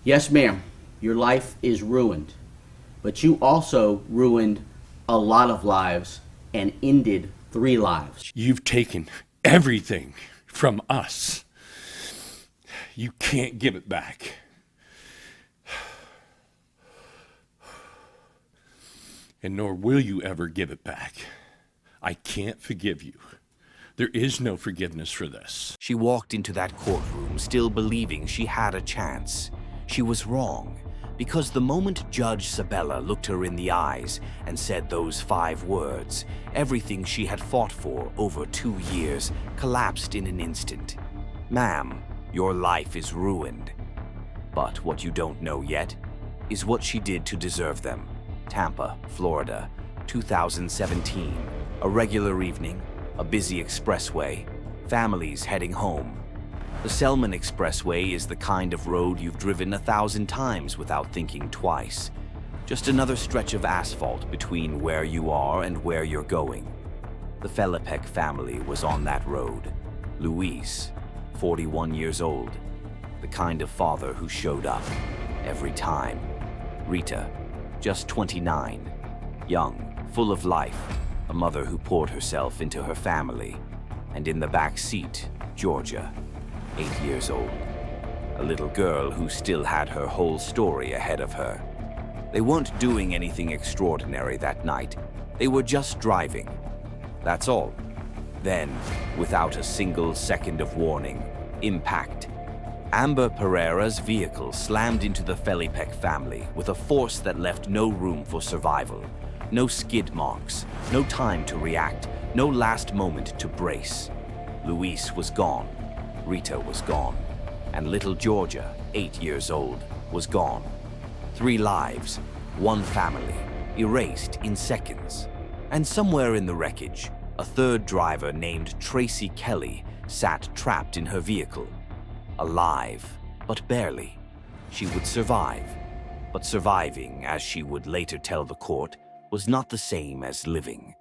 Yes, ma'am, your life is ruined, but you also ruined a lot of lives and ended 3 lives. You've taken everything from us. You can't give it back. And nor will you ever give it back. I can't forgive you. There is no forgiveness for this. She walked into that courtroom still believing she had a chance. She was wrong, because the moment Judge Sabella looked her in the eyes and said those 5 words, everything she had fought for over 2 years collapsed in an instant. Ma'am, your life is ruined. But what you don't know yet is what she did to deserve them. Tampa, Florida, 2017. A regular evening, a busy expressway, families heading home. The Selmon Expressway is the kind of road you've driven 1,000 times without thinking twice. Just another stretch of asphalt between where you are and where you're going. The Felipek family was on that road. Luiz, 41 years old, the kind of father who showed up every time. Rita, just 29, young, full of life, a mother who poured herself into her family. And in the back seat, Giorgia, 8 years old, a little girl who still had her whole story ahead of her. They weren't doing anything extraordinary that night. They were just driving. That's all. Then, without a single second of warning, impact. Amber Perera's vehicle slammed into the Felipek family with a force that left no room for survival. No skid marks, no time to react, no last moment to brace. Luis was gone, Rita was gone, and little Giorgia, 8 years old, was gone. 3 lives, 1 family, erased in seconds. And somewhere in the wreckage, a third driver named Tracy Kelly sat trapped in her vehicle. Alive, but barely. She would survive, but surviving, as she would later tell the court, was not the same as living.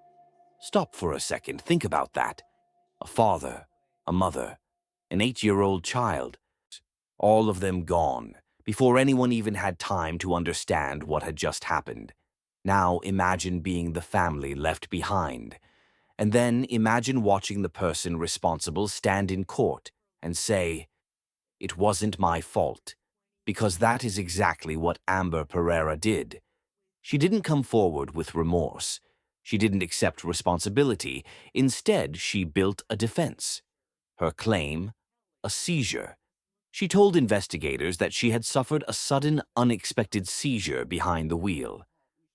Stop for a second, think about that. A father, a mother, an 8-year-old child, all of them gone, before anyone even had time to understand what had just happened. Now imagine being the family left behind. And then imagine watching the person responsible stand in court and say, "It wasn't my fault," because that is exactly what Amber Perera did. She didn't come forward with remorse. She didn't accept responsibility. Instead, she built a defense. Her claim, a seizure. She told investigators that she had suffered a sudden, unexpected seizure behind the wheel,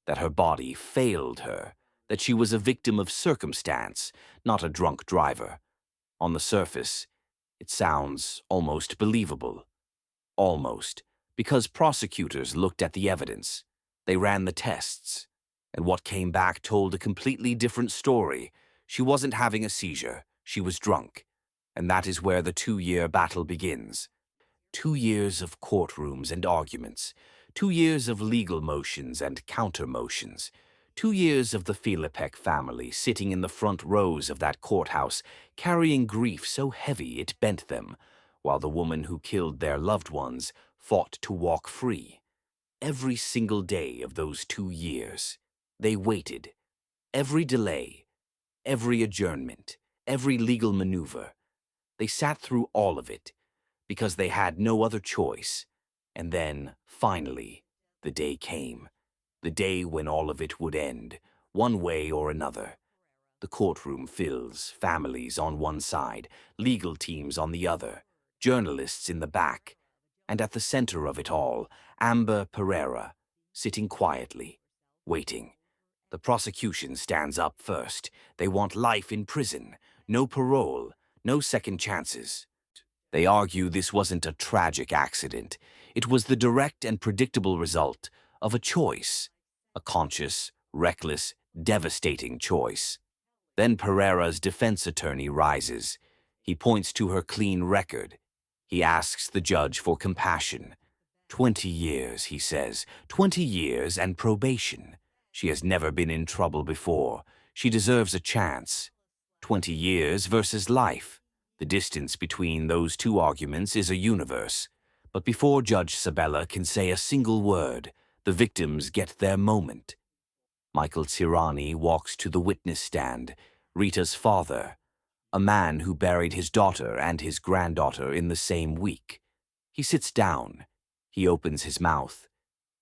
that her body failed her, that she was a victim of circumstance, not a drunk driver. On the surface, it sounds almost believable. Almost, because prosecutors looked at the evidence. They ran the tests, and what came back told a completely different story. She wasn't having a seizure, she was drunk. And that is where the 2-year battle begins. 2 years of courtrooms and arguments, 2 years of legal motions and counter-motions, 2 years of the Felipek family sitting in the front rows of that courthouse, carrying grief so heavy it bent them, while the woman who killed their loved ones fought to walk free. Every single day of those 2 years, they waited. Every delay, every adjournment, every legal maneuver. They sat through all of it because they had no other choice. And then, finally, the day came. The day when all of it would end, one way or another. The courtroom fills, families on one side, legal teams on the other, journalists in the back. And at the center of it all, Amber Perera, sitting quietly, waiting. The prosecution stands up first. They want life in prison, no parole, no second chances. They argue this wasn't a tragic accident. It was the direct and predictable result of a choice, a conscious, reckless, devastating choice. Then Perera's defense attorney rises. He points to her clean record. He asks the judge for compassion. 20 years, he says, 20 years and probation. She has never been in trouble before. She deserves a chance. 20 years versus life. The distance between those 2 arguments is a universe. But before Judge Sabella can say a single word, the victims get their moment. Michael Tirani walks to the witness stand, Rita's father, a man who buried his daughter and his granddaughter in the same week. He sits down. He opens his mouth.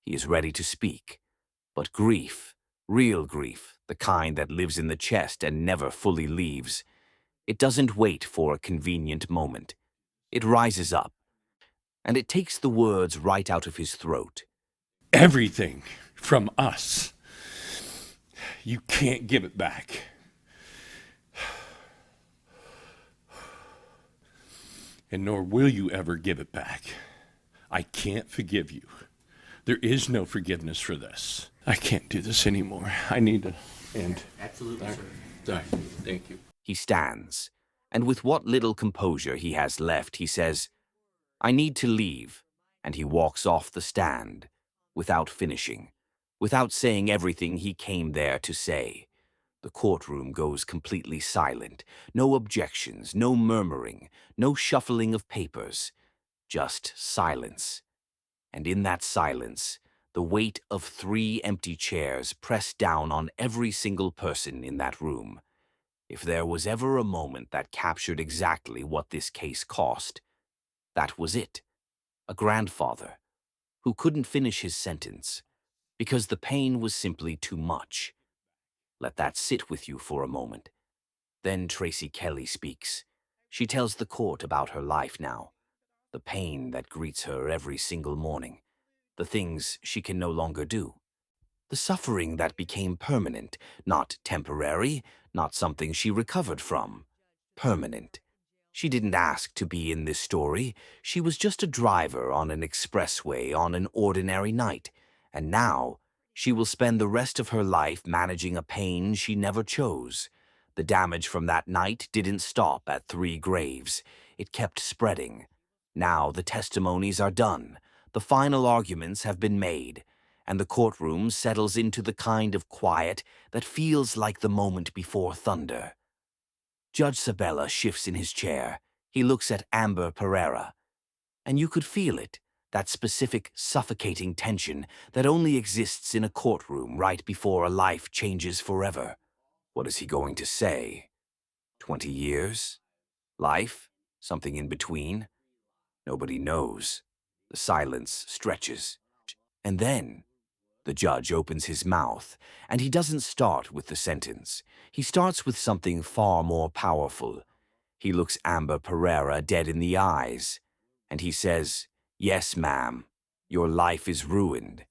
He is ready to speak. But grief, real grief, the kind that lives in the chest and never fully leaves, it doesn't wait for a convenient moment. It rises up, and it takes the words right out of his throat. Everything from us. You can't give it back. And nor will you ever give it back. I can't forgive you. There is no forgiveness for this. I can't do this anymore. I need to end. Absolutely, sir. Sorry. Thank you. He stands, and with what little composure he has left, he says, "I need to leave," and he walks off the stand, without finishing, without saying everything he came there to say. The courtroom goes completely silent. No objections, no murmuring, no shuffling of papers, just silence. And in that silence, the weight of 3 empty chairs pressed down on every single person in that room. If there was ever a moment that captured exactly what this case cost, that was it. A grandfather who couldn't finish his sentence because the pain was simply too much. Let that sit with you for a moment. Then Tracy Kelly speaks. She tells the court about her life now, the pain that greets her every single morning, the things she can no longer do, the suffering that became permanent, not temporary, not something she recovered from. Permanent. She didn't ask to be in this story. She was just a driver on an expressway on an ordinary night, and now she will spend the rest of her life managing a pain she never chose. The damage from that night didn't stop at 3 graves. It kept spreading. Now the testimonies are done. The final arguments have been made, and the courtroom settles into the kind of quiet that feels like the moment before thunder. Judge Sabella shifts in his chair. He looks at Amber Perera, and you could feel it, that specific suffocating tension that only exists in a courtroom right before a life changes forever. What is he going to say? 20 years? Life? Something in between? Nobody knows. The silence stretches. And then the judge opens his mouth, and he doesn't start with the sentence. He starts with something far more powerful. He looks Amber Perera dead in the eyes, and he says, "Yes, ma'am, your life is ruined.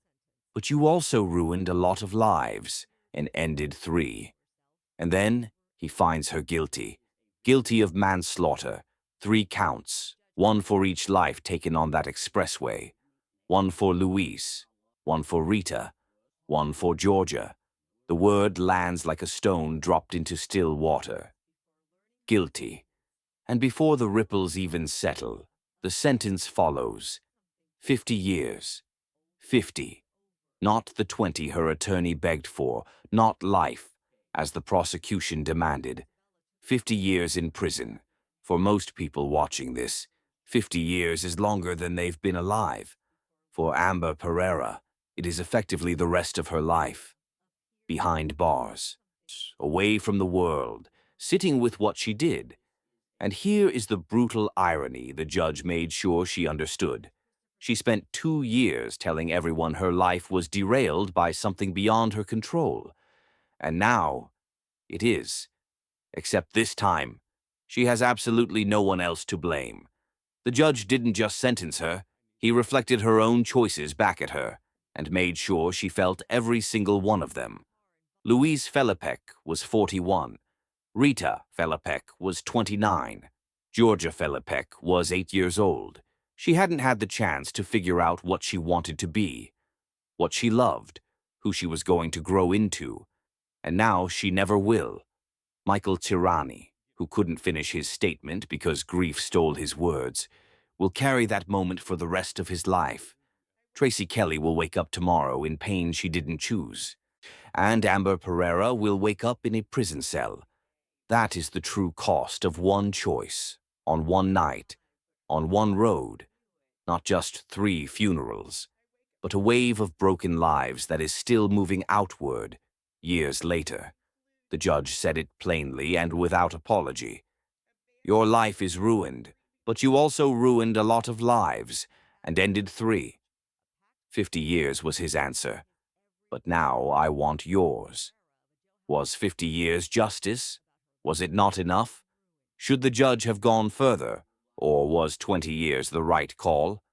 But you also ruined a lot of lives and ended 3. And then he finds her guilty. Guilty of manslaughter, 3 counts, 1 for each life taken on that expressway, 1 for Luiz, 1 for Rita, 1 for Giorgia. The word lands like a stone dropped into still water. Guilty. And before the ripples even settle, the sentence follows. 50 years. 50. Not the 20 her attorney begged for, not life, as the prosecution demanded. 50 years in prison. For most people watching this, 50 years is longer than they've been alive. For Amber Perera, it is effectively the rest of her life. Behind bars, away from the world, sitting with what she did. And here is the brutal irony the judge made sure she understood. She spent 2 years telling everyone her life was derailed by something beyond her control. And now, it is. Except this time, she has absolutely no one else to blame. The judge didn't just sentence her, he reflected her own choices back at her, and made sure she felt every single one of them. Luiz Felipek was 41. Rita Felipek was 29. Giorgia Felipek was 8 years old. She hadn't had the chance to figure out what she wanted to be, what she loved, who she was going to grow into, and now she never will. Michael Tirani, who couldn't finish his statement because grief stole his words, will carry that moment for the rest of his life. Tracy Kelly will wake up tomorrow in pain she didn't choose. And Amber Perera will wake up in a prison cell. That is the true cost of one choice, on one night, on one road. Not just 3 funerals, but a wave of broken lives that is still moving outward years later. The judge said it plainly and without apology. Your life is ruined, but you also ruined a lot of lives and ended 3. 50 years was his answer. But now I want yours. Was 50 years justice? Was it not enough? Should the judge have gone further, or was 20 years the right call?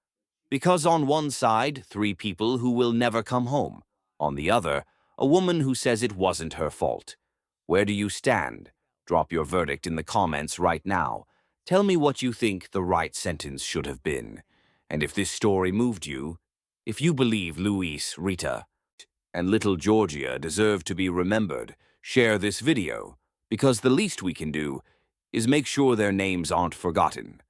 Because on one side, 3 people who will never come home. On the other, a woman who says it wasn't her fault. Where do you stand? Drop your verdict in the comments right now. Tell me what you think the right sentence should have been. And if this story moved you, if you believe Luiz, Rita, and little Giorgia deserve to be remembered, share this video, because the least we can do is make sure their names aren't forgotten.